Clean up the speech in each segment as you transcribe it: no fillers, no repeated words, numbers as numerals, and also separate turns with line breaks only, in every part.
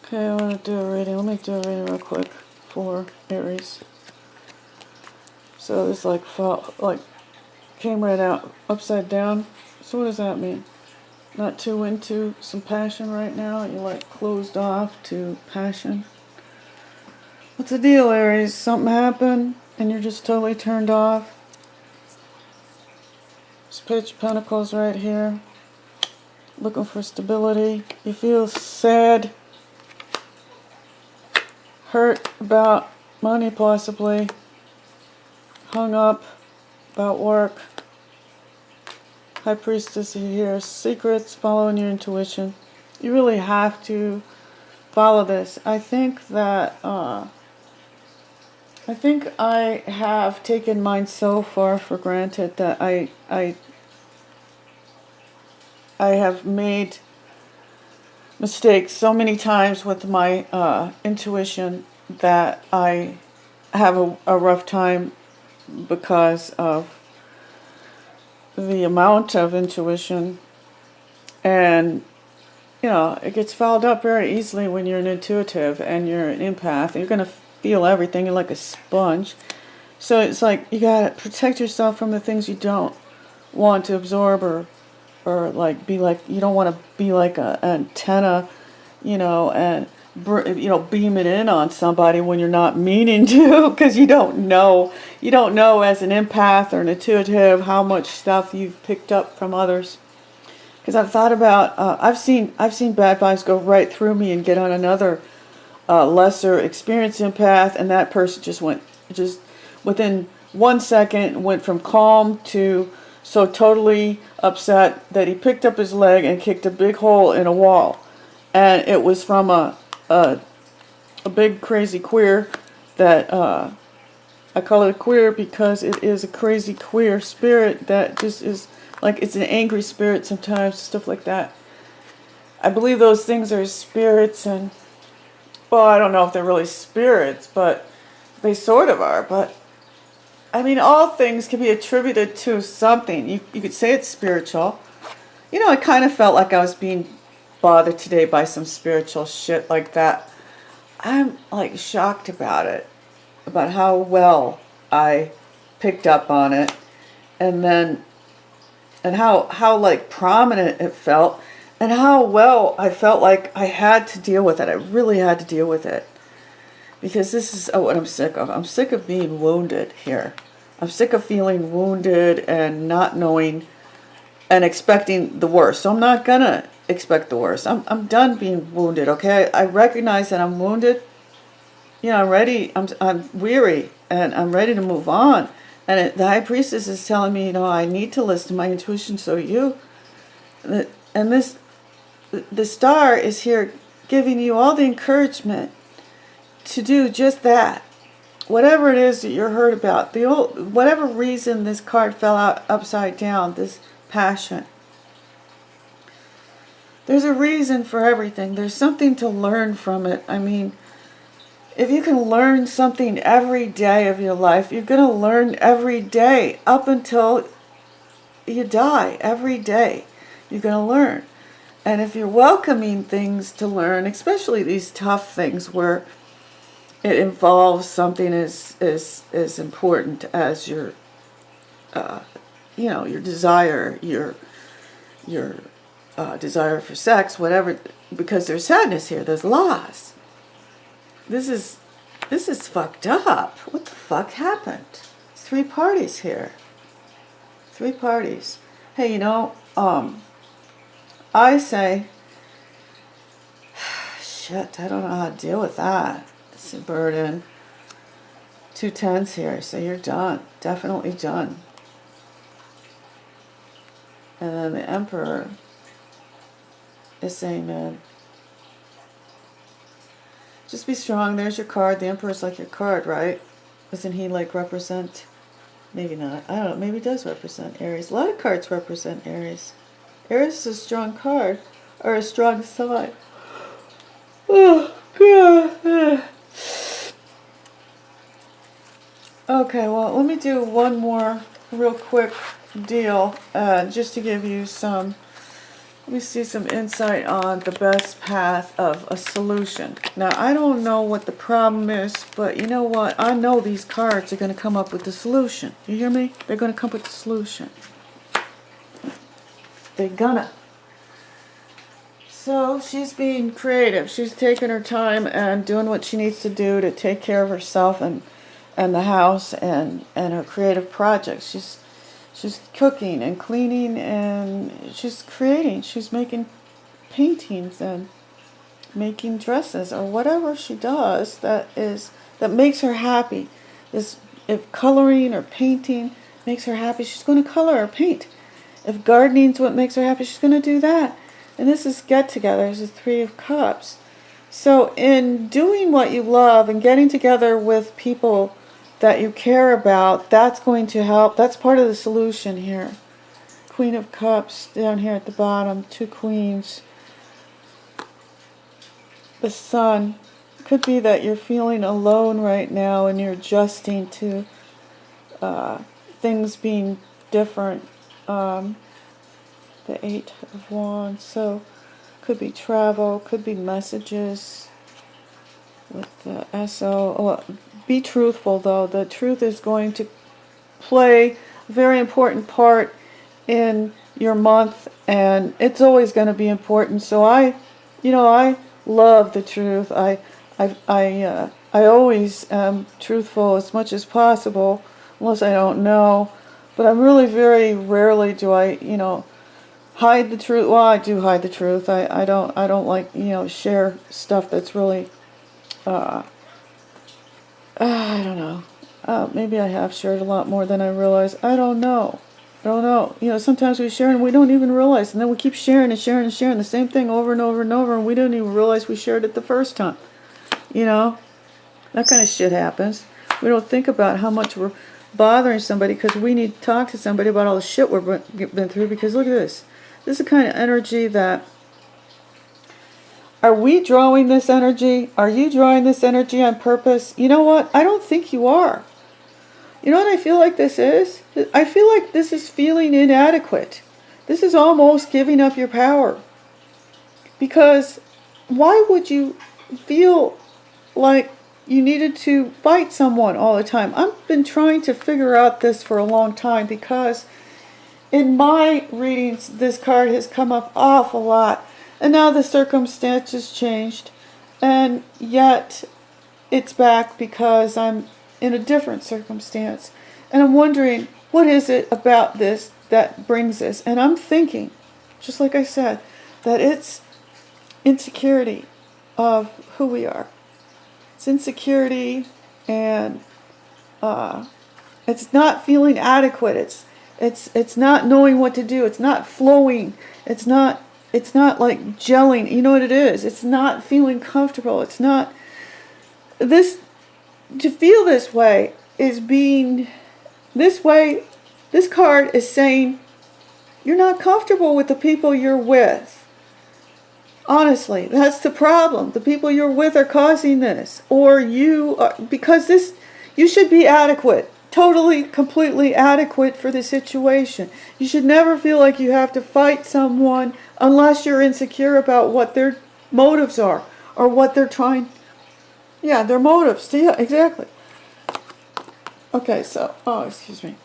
Okay, I want to do a reading. Let me do a reading real quick for Aries. So this like came right out upside down. So what does that mean? Not too into some passion right now. You're like closed off to passion. What's the deal, Aries? Something happened and you're just totally turned off. This Page of Pentacles right here. Looking for stability. You feel sad, hurt about money possibly, hung up about work. High Priestess here. Secrets, following your intuition. You really have to follow this. I think that I have taken mine so far for granted that I have made mistakes so many times with my intuition that I have a rough time because of the amount of intuition. And you know, it gets fouled up very easily when you're an intuitive and you're an empath. You're going to feel everything. You're like a sponge. So it's like you got to protect yourself from the things you don't want to absorb, or like be like, you don't want to be like an antenna, you know, and beam it in on somebody when you're not meaning to, because you don't know as an empath or an intuitive how much stuff you've picked up from others. Because I've thought about, I've seen bad vibes go right through me and get on another lesser experienced empath, and that person just within 1 second went from calm to so totally upset that he picked up his leg and kicked a big hole in a wall. And it was from a big crazy queer that I call it a queer because it is a crazy queer spirit that just is like, it's an angry spirit sometimes, stuff like that. I believe those things are spirits, and well, I don't know if they're really spirits, but they sort of are. But I mean, all things can be attributed to something. You could say it's spiritual. You know, I kind of felt like I was being bothered today by some spiritual shit like that. I'm like shocked about it, about how well I picked up on it, and then how like prominent it felt, and how well I felt like I had to deal with it. I really had to deal with it, because this is what I'm sick of. I'm sick of being wounded here. I'm sick of feeling wounded and not knowing and expecting the worst. So I'm not gonna expect the worst. I'm done being wounded. Okay, I recognize that I'm wounded. You know, I'm ready. I'm weary, and I'm ready to move on. And the High Priestess is telling me, you know, I need to listen to my intuition. So and the star is here giving you all the encouragement to do just that. Whatever it is that you're hurt about, whatever reason this card fell out upside down, this passion. There's a reason for everything. There's something to learn from it. I mean, if you can learn something every day of your life, you're going to learn every day up until you die. Every day you're going to learn. And if you're welcoming things to learn, especially these tough things where it involves something as important as your your desire, your desire for sex, whatever, because there's sadness here, there's loss. This is fucked up. What the fuck happened? There's 3 parties here. 3 parties. Hey, you know, I say, shit, I don't know how to deal with that. It's a burden. 2 10s here, so you're done. Definitely done. And then the Emperor is saying, man, just be strong. There's your card. The Emperor's like your card, right? Doesn't he like represent? Maybe not. I don't know. Maybe he does represent Aries. A lot of cards represent Aries. Aries is a strong card, or a strong sign. Oh, God. Okay, well, let me do one more real quick deal, just to give you some Let me see some insight on the best path of a solution. Now, I don't know what the problem is, but you know what? I know these cards are going to come up with the solution. You hear me? They're going to come up with the solution. They're gonna. So, she's being creative. She's taking her time and doing what she needs to do to take care of herself and the house and her creative projects. She's cooking and cleaning and she's creating. She's making paintings and making dresses or whatever she does that makes her happy. If coloring or painting makes her happy, she's going to color or paint. If gardening's what makes her happy, she's going to do that. And this is get-together. This is 3 of Cups. So in doing what you love and getting together with people that you care about, that's going to help. That's part of the solution here. Queen of Cups down here at the bottom, 2 queens. The Sun. Could be that you're feeling alone right now and you're adjusting to things being different. The 8 of Wands. So could be travel, could be messages with the SO. Oh, be truthful, though. The truth is going to play a very important part in your month, and it's always going to be important. So I love the truth. I always am truthful as much as possible, unless I don't know. But I'm really very rarely do I, hide the truth. Well, I do hide the truth. I don't like, share stuff that's really, I don't know. Maybe I have shared a lot more than I realize. I don't know. Sometimes we share and we don't even realize. And then we keep sharing and sharing and sharing the same thing over and over and over. And we don't even realize we shared it the first time. That kind of shit happens. We don't think about how much we're bothering somebody because we need to talk to somebody about all the shit we've been through. Because look at this. This is the kind of energy that... Are we drawing this energy? Are you drawing this energy on purpose? You know what? I don't think you are. You know what I feel like this is? I feel like this is feeling inadequate. This is almost giving up your power. Because why would you feel like you needed to fight someone all the time? I've been trying to figure out this for a long time because in my readings, this card has come up awful lot. And now the circumstances changed. And yet it's back because I'm in a different circumstance. And I'm wondering, what is it about this that brings this? And I'm thinking, just like I said, that it's insecurity of who we are. It's insecurity and it's not feeling adequate. It's not knowing what to do. It's not flowing. It's not like gelling. You know what it is? It's not feeling comfortable. It's not this. To feel this way is being this way. This card is saying you're not comfortable with the people you're with. Honestly, that's the problem. The people you're with are causing this, or you are, because you should be adequate. Totally, completely adequate for the situation. You should never feel like you have to fight someone unless you're insecure about what their motives are or what they're trying. Yeah, their motives. Yeah, exactly. Okay, so, excuse me.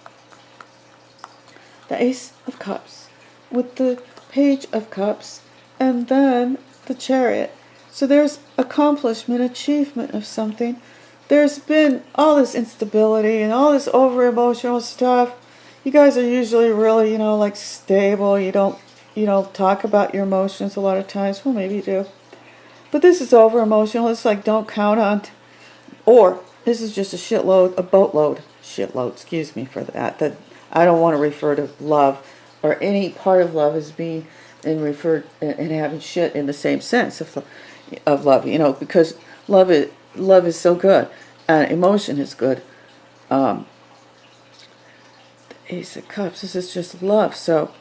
The Ace of Cups with the Page of Cups and then the Chariot. So there's accomplishment, achievement of something. There's been all this instability and all this over-emotional stuff. You guys are usually really, like stable. You don't talk about your emotions a lot of times. Well, maybe you do. But this is over-emotional. It's like don't count on... Or this is just a boatload. Shitload, excuse me for that. That I don't want to refer to love or any part of love as being and referred and having shit in the same sense of love. Because love is so good. And emotion is good. The Ace of Cups, this is just love. So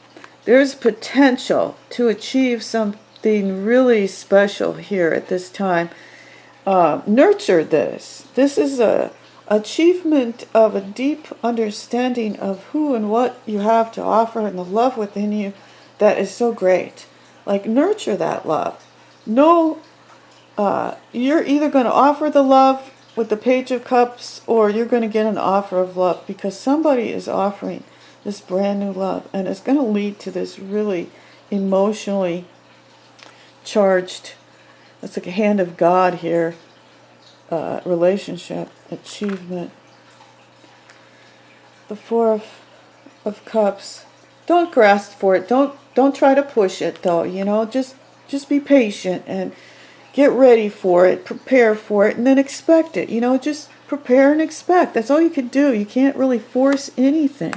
there's potential to achieve something really special here at this time. Nurture this. This is a achievement of a deep understanding of who and what you have to offer and the love within you that is so great. Like, nurture that love. No, you're either going to offer the love with the Page of Cups, or you're going to get an offer of love, because somebody is offering this brand new love, and it's going to lead to this really emotionally charged, it's like a hand of God here, relationship, achievement. The Four of Cups. Don't grasp for it. Don't try to push it, though. You know, just be patient and get ready for it, prepare for it, and then expect it. You know, just prepare and expect. That's all you can do. You can't really force anything.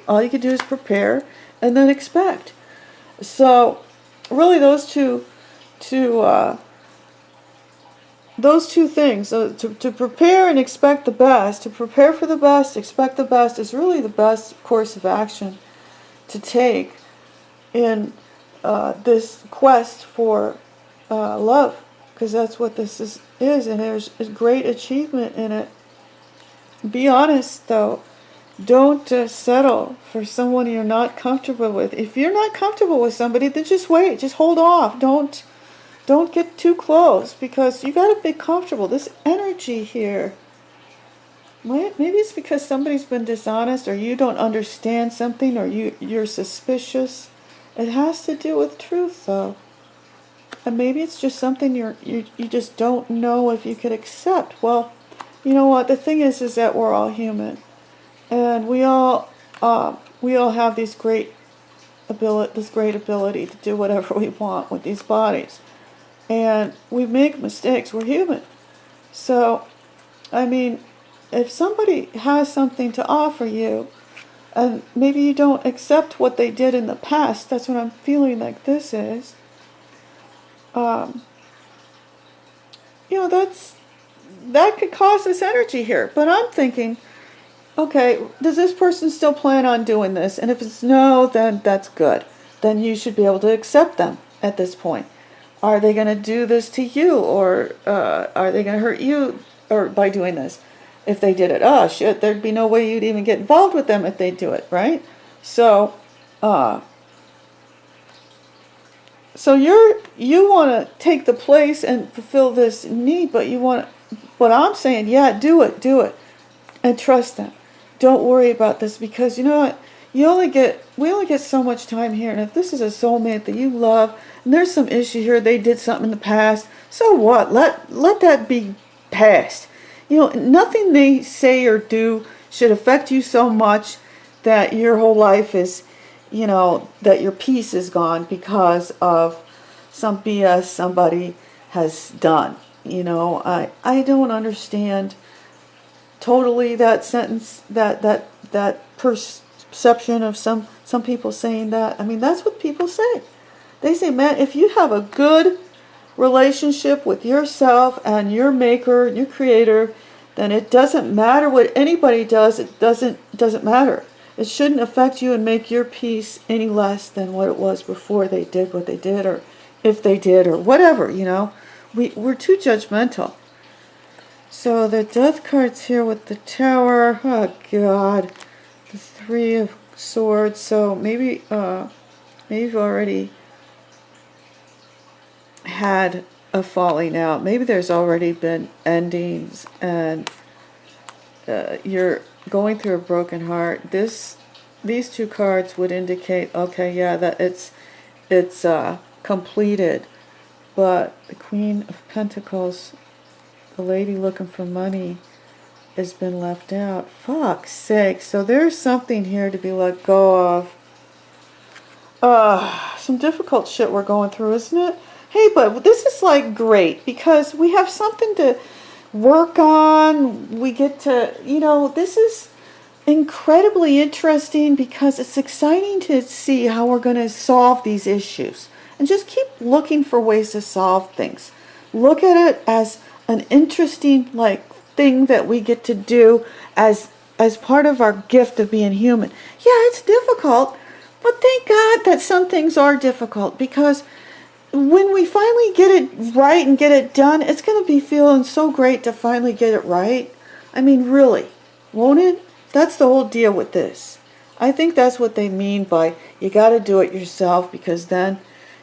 All you can do is prepare and then expect. So, really, those two things, to prepare and expect the best, to prepare for the best, expect the best, is really the best course of action to take in this quest for love, because that's what this is, and there's a great achievement in it. Be honest, though. Don't settle for someone you're not comfortable with. If you're not comfortable with somebody, then just wait. Just hold off. Don't get too close, because you got to be comfortable. This energy here, maybe it's because somebody's been dishonest, or you don't understand something, or you're suspicious. It has to do with truth, though. And maybe it's just something you just don't know if you could accept. Well, you know what? The thing is that we're all human, and we all have this great ability to do whatever we want with these bodies. And we make mistakes. We're human. So, I mean, if somebody has something to offer you, and maybe you don't accept what they did in the past, that's what I'm feeling like this is. You know, that could cause this energy here. But I'm thinking, okay, does this person still plan on doing this? And if it's no, then that's good. Then you should be able to accept them at this point. Are they going to do this to you, or are they going to hurt you or by doing this? If they did it, oh shit, there'd be no way you'd even get involved with them if they do it, right? So you want to take the place and fulfill this need, but I'm saying, yeah, do it, and trust them. Don't worry about this, because you know what? We only get so much time here, and if this is a soulmate that you love, and there's some issue here, they did something in the past, so what? Let that be past. You know, nothing they say or do should affect you so much that your whole life is, you know, that your peace is gone because of some BS somebody has done. You know, I don't understand totally that sentence, that perception of some people saying that. I mean, that's what people say. They say, man, if you have a good relationship with yourself and your maker, your creator, then it doesn't matter what anybody does. It doesn't matter. It shouldn't affect you and make your peace any less than what it was before they did what they did, or if they did, or whatever, you know. We're too judgmental. So the Death card's here with the Tower. Oh God, the Three of Swords. So maybe you've already had a falling out. Maybe there's already been endings, and you're going through a broken heart. These two cards would indicate, okay, yeah, that it's completed. But the Queen of Pentacles, the lady looking for money, has been left out. Fuck's sake. So there's something here to be let go of. Some difficult shit we're going through, isn't it? Hey, but this is like great, because we have something to work on. We get to, you know, this is incredibly interesting, because it's exciting to see how we're going to solve these issues. And just keep looking for ways to solve things. Look at it as an interesting, like, thing that we get to do as part of our gift of being human. Yeah, it's difficult, but thank God that some things are difficult, because when we finally get it right and get it done, it's going to be feeling so great to finally get it right. I mean, really, won't it? That's the whole deal with this. I think that's what they mean by you got to do it yourself, because then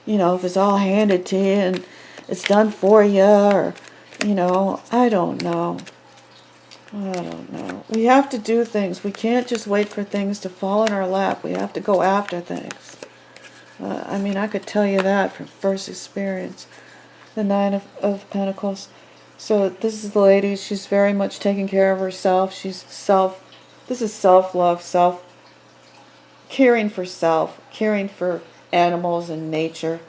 if it's all handed to you and it's done for you, or, I don't know. I don't know. We have to do things. We can't just wait for things to fall in our lap. We have to go after things. I could tell you that from first experience. The Nine of Pentacles. So this is the lady. She's very much taking care of herself. This is self-love, caring for self, caring for animals and nature,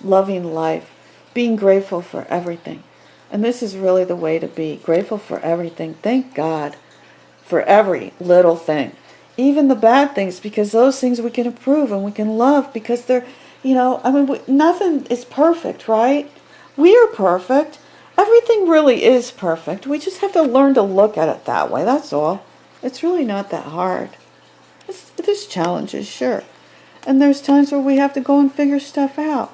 loving life, being grateful for everything. And this is really the way to be. Grateful for everything. Thank God for every little thing. Even the bad things, because those things we can improve and we can love, because they're, nothing is perfect, right? We are perfect. Everything really is perfect. We just have to learn to look at it that way. That's all. It's really not that hard. There's challenges, sure. And there's times where we have to go and figure stuff out.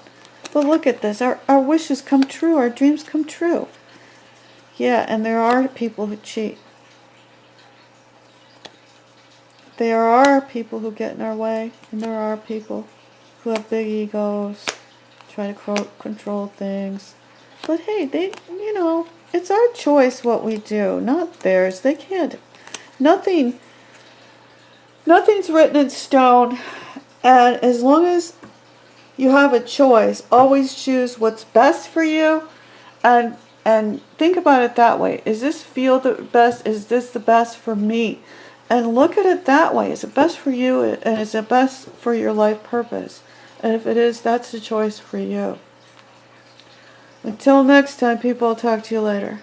But look at this. Our wishes come true. Our dreams come true. Yeah, and there are people who cheat. There are people who get in our way. And there are people who have big egos, try to control things. But hey, it's our choice what we do, not theirs. They can't. Nothing's written in stone. And as long as you have a choice, always choose what's best for you, and think about it that way. Is this feel the best? Is this the best for me? And look at it that way. Is it best for you, and is it best for your life purpose? And if it is, that's the choice for you. Until next time, people, I'll talk to you later.